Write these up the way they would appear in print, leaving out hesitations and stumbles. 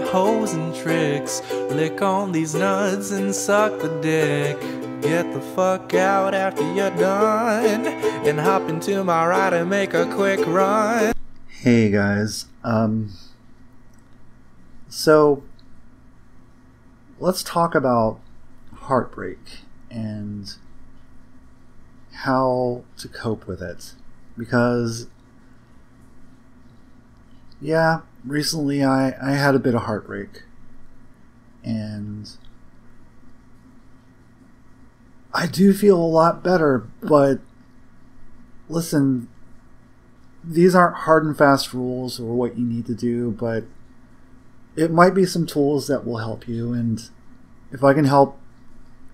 hoes and tricks. Lick on these nuts and suck the dick. Get the fuck out after you're done, and hop into my ride and make a quick run. Hey guys, so let's talk about heartbreak and how to cope with it, because yeah, recently I had a bit of heartbreak, and I do feel a lot better. But listen, these aren't hard and fast rules or what you need to do, but it might be some tools that will help you. And if I can help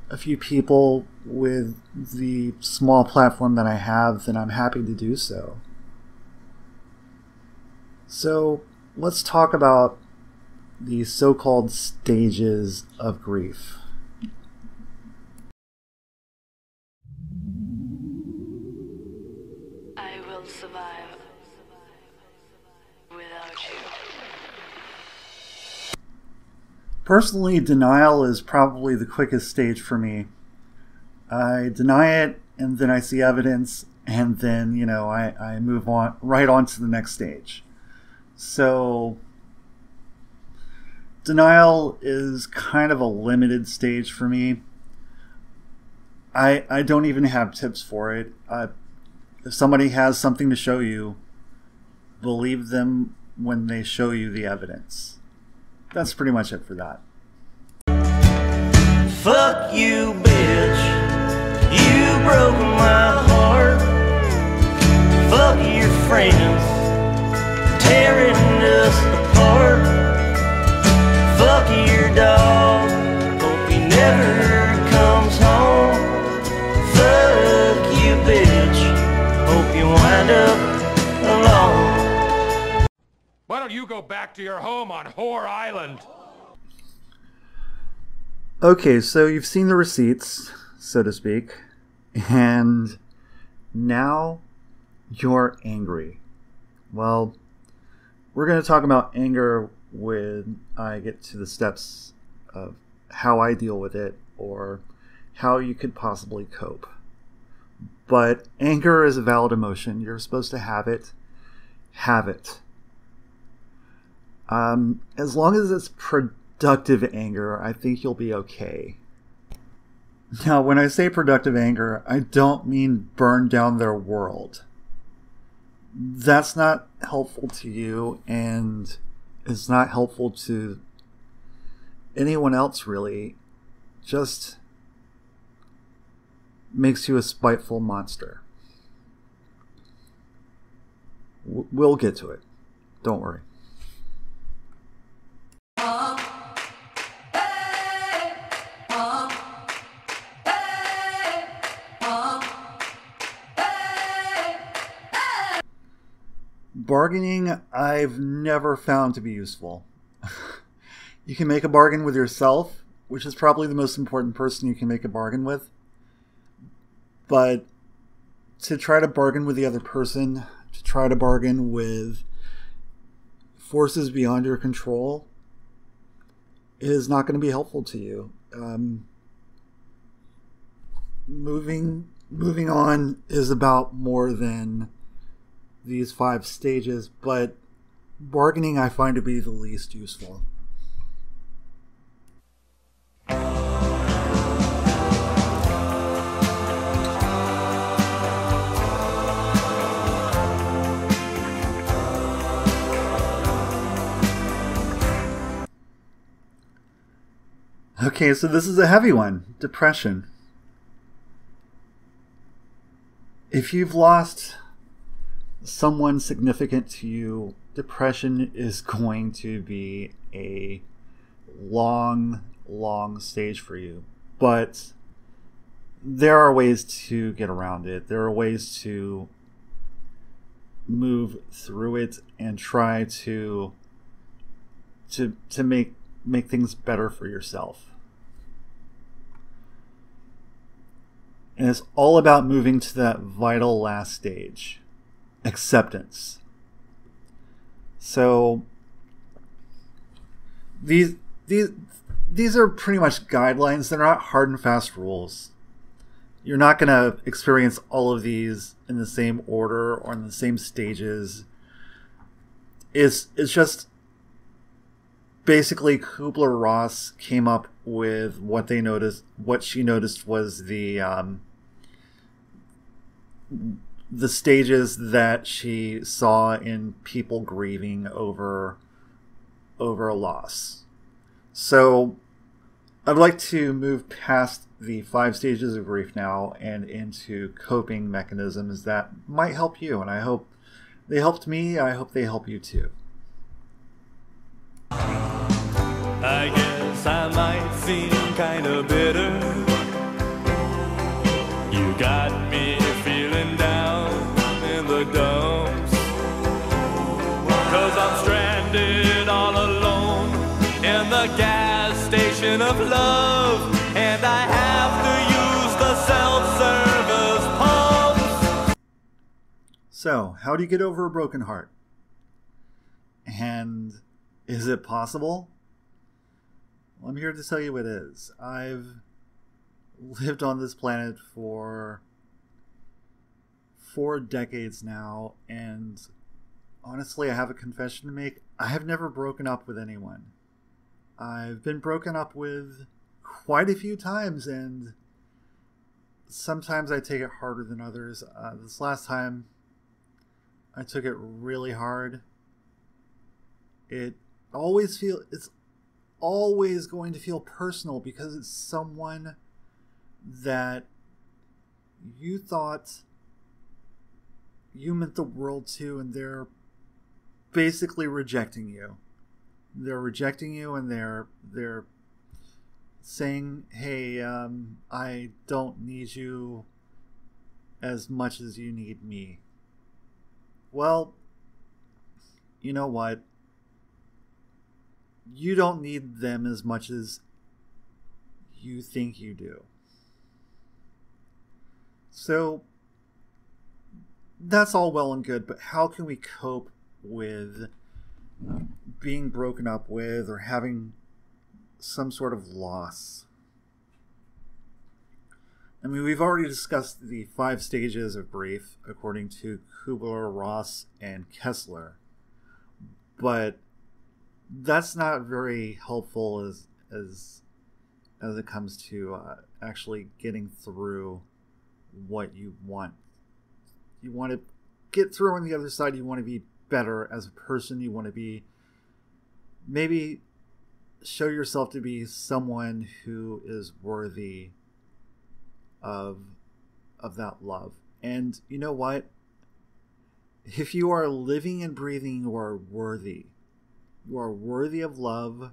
a few people with the small platform that I have, then I'm happy to do so. So let's talk about the so-called stages of grief. I will survive without you. Personally, denial is probably the quickest stage for me. I deny it, and then I see evidence, and then, I move on right on to the next stage. So denial is kind of a limited stage for me. I don't even have tips for it. If somebody has something to show you, believe them when they show you the evidence. That's pretty much it for that. Fuck you, bitch. You broke my heart. Fuck your friends, tearing us apart. Fuck your dog, hope he never comes home. Fuck you, bitch, hope you wind up alone. Why don't you go back to your home on Whore Island? Okay, so you've seen the receipts, so to speak, and now you're angry. Well, we're going to talk about anger when I get to the steps of how I deal with it or how you could possibly cope. But anger is a valid emotion. You're supposed to have it. Have it. As long as it's productive anger, I think you'll be okay. Now, when I say productive anger, I don't mean burn down their world. That's not helpful to you, and it's not helpful to anyone else, really. Just makes you a spiteful monster. We'll get to it. Don't worry. Bargaining, I've never found to be useful. You can make a bargain with yourself, which is probably the most important person you can make a bargain with. But to try to bargain with the other person, to try to bargain with forces beyond your control, is not going to be helpful to you. Moving on is about more than these 5 stages, but bargaining I find to be the least useful. Okay, so this is a heavy one. Depression. If you've lost someone significant to you, depression is going to be a long stage for you. But there are ways to get around it. There are ways to move through it and try to make things better for yourself. And it's all about moving to that vital last stage, acceptance. So these these these are pretty much guidelines. They're not hard and fast rules. You're not going to experience all of these in the same order or in the same stages. It's just basically Kubler-Ross came up with what she noticed was the stages that she saw in people grieving over a loss. So I'd like to move past the 5 stages of grief now and into coping mechanisms that might help you, and I hope they helped me. I hope they help you too. I guess I might seem kinda bitter. You got me feeling down in the dumps, 'cause I'm stranded all alone in the gas station of love, and I have to use the self-service pumps. So, how do you get over a broken heart? And is it possible? Well, I'm here to tell you it is. I've lived on this planet for 4 decades now, and honestly, I have a confession to make. I have never broken up with anyone. I've been broken up with quite a few times, and sometimes I take it harder than others. This last time, I took it really hard. It's always going to feel personal because it's someone that you thought you meant the world to, and they're basically rejecting you. They're rejecting you, and they're saying, hey, I don't need you as much as you need me. Well, you know what? You don't need them as much as you think you do. So that's all well and good, but how can we cope with being broken up with or having some sort of loss? I mean, we've already discussed the 5 stages of grief according to Kubler-Ross and Kessler, but that's not very helpful as it comes to actually getting through what you want. You want to get through on the other side. You want to be better as a person. You want to be, maybe show yourself to be someone who is worthy of that love. And you know what? If you are living and breathing, you are worthy. You are worthy of love,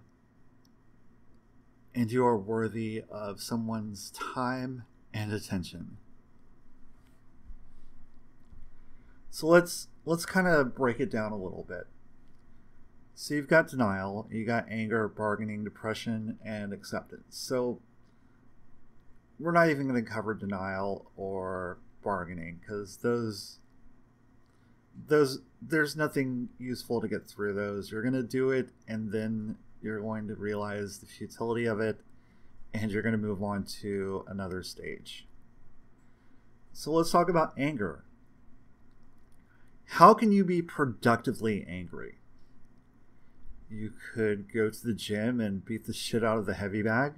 and you are worthy of someone's time and attention. So let's kind of break it down a little bit. So you've got denial, you got anger, bargaining, depression, and acceptance. So we're not even going to cover denial or bargaining, because those there's nothing useful to get through those. You're going to do it, and then you're going to realize the futility of it, and you're going to move on to another stage. So let's talk about anger. How can you be productively angry? You could go to the gym and beat the shit out of the heavy bag.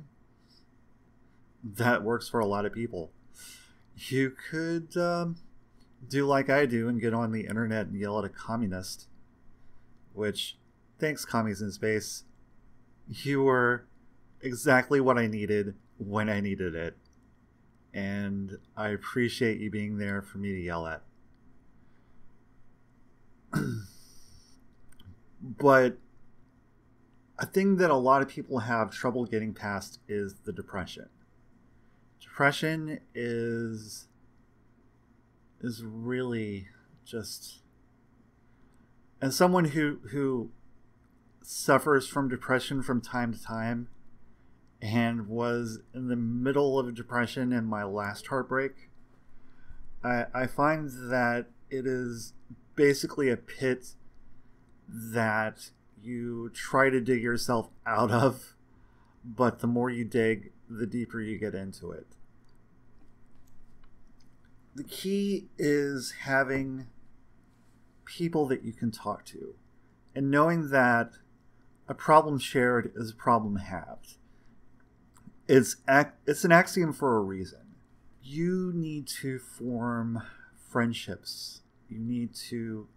That works for a lot of people. You could do like I do and get on the internet and yell at a communist, which, thanks commies in space, you were exactly what I needed when I needed it, and I appreciate you being there for me to yell at. But a thing that a lot of people have trouble getting past is the depression. Depression is really just, as someone who suffers from depression from time to time and was in the middle of a depression in my last heartbreak, I find that it is basically a pit that you try to dig yourself out of, but the more you dig, the deeper you get into it. The key is having people that you can talk to, and knowing that a problem shared is a problem halved. It's an axiom for a reason. You need to form friendships. You need to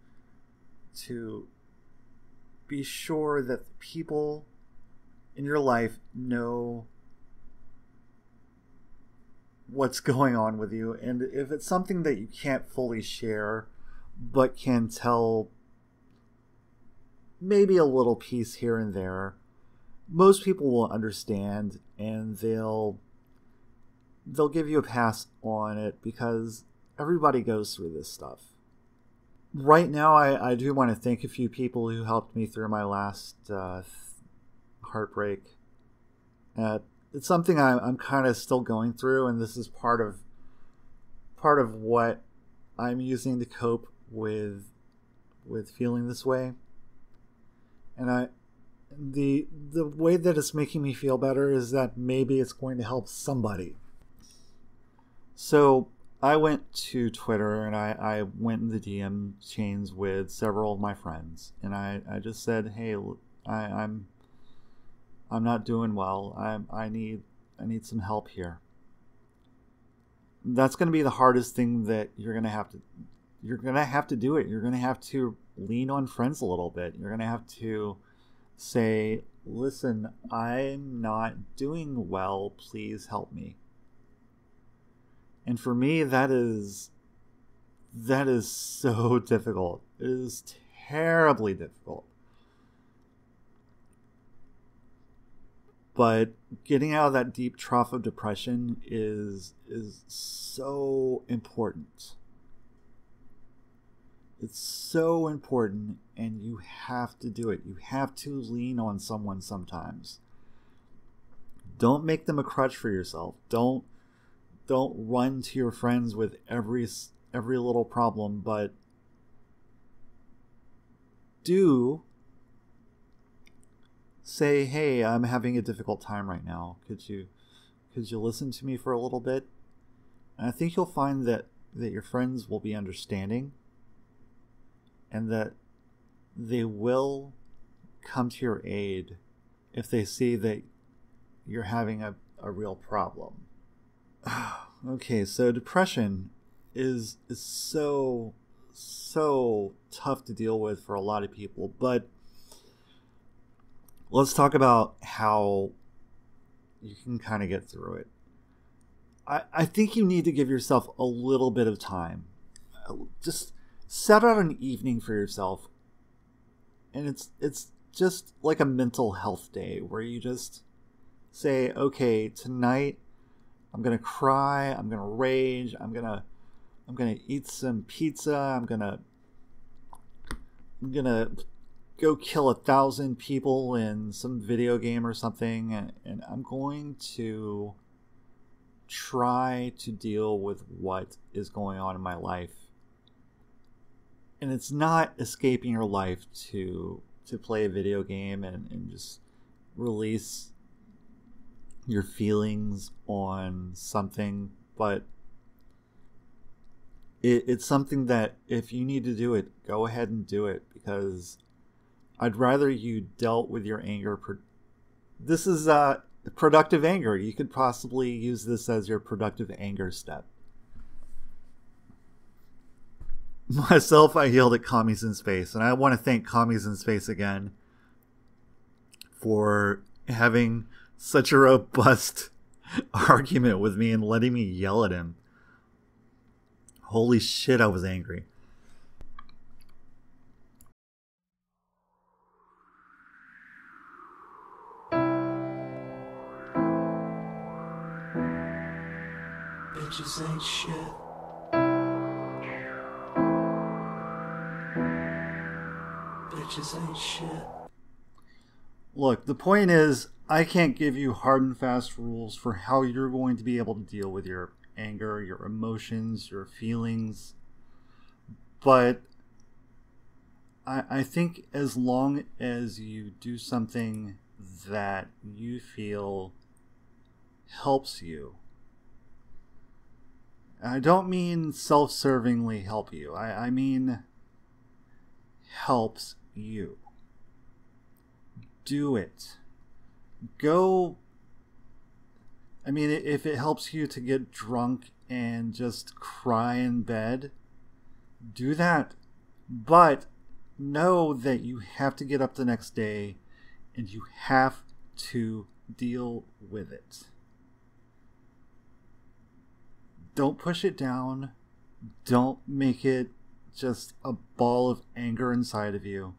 be sure that the people in your life know what's going on with you, and if it's something that you can't fully share but can tell maybe a little piece here and there, most people will understand, and they'll give you a pass on it because everybody goes through this stuff. Right now, I do want to thank a few people who helped me through my last heartbreak. It's something I'm kind of still going through, and this is part of what I'm using to cope with feeling this way. And the way that it's making me feel better is that maybe it's going to help somebody. So I went to Twitter and I went in the DM chains with several of my friends, and I just said, hey, I'm not doing well. I need some help here. That's going to be the hardest thing that you're going to have to do it. You're going to have to lean on friends a little bit. You're going to have to say, listen, I'm not doing well. Please help me. And for me, that is so difficult. It is terribly difficult. But getting out of that deep trough of depression is so important. It's so important, and you have to do it. You have to lean on someone sometimes. Don't make them a crutch for yourself. Don't run to your friends with every little problem, but do say, hey, I'm having a difficult time right now. Could you listen to me for a little bit? And I think you'll find that your friends will be understanding, and that they will come to your aid if they see that you're having a real problem. Okay, so depression is so tough to deal with for a lot of people, but let's talk about how you can kind of get through it. I think you need to give yourself a little bit of time. Just set out an evening for yourself, and it's just like a mental health day where you just say, okay, tonight I'm gonna cry, I'm gonna rage, I'm gonna eat some pizza, I'm gonna go kill 1,000 people in some video game or something, and I'm going to try to deal with what is going on in my life. And it's not escaping your life to play a video game and just release your feelings on something, but it's something that if you need to do it, go ahead and do it, because I'd rather you dealt with your anger. This is productive anger. You could possibly use this as your productive anger step. Myself, I yelled at Commies in Space, and I want to thank Commies in Space again for having such a robust argument with me and letting me yell at him. Holy shit, I was angry. Bitches ain't shit. Bitches ain't shit. Look, the point is, I can't give you hard and fast rules for how you're going to be able to deal with your anger, your emotions, your feelings. But I think as long as you do something that you feel helps you, I don't mean self-servingly help you. I mean helps you. Do it. Go. I mean, if it helps you to get drunk and just cry in bed, do that. But know that you have to get up the next day and you have to deal with it. Don't push it down. Don't make it just a ball of anger inside of you.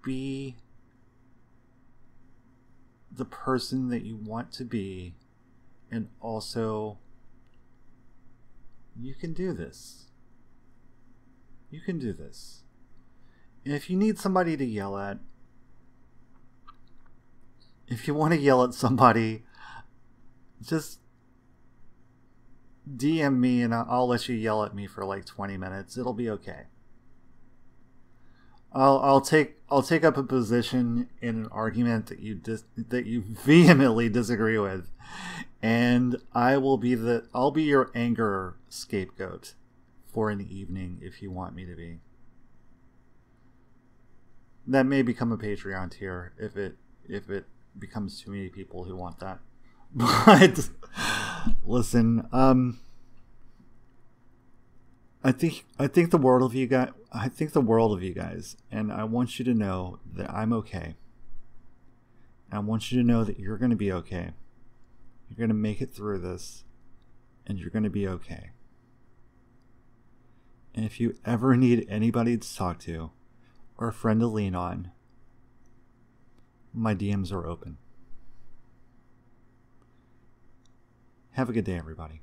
Be the person that you want to be, and also you can do this. You can do this. And if you need somebody to yell at, if you want to yell at somebody, just DM me and I'll let you yell at me for like 20 minutes. It'll be okay. I'll take up a position in an argument that you vehemently disagree with, and I'll be your anger scapegoat for an evening if you want me to be. That may become a Patreon tier if it becomes too many people who want that. But listen, I think the world of you guys. I think the world of you guys, and I want you to know that I'm okay. I want you to know that you're going to be okay. You're going to make it through this, and you're going to be okay. And if you ever need anybody to talk to, or a friend to lean on, my DMs are open. Have a good day, everybody.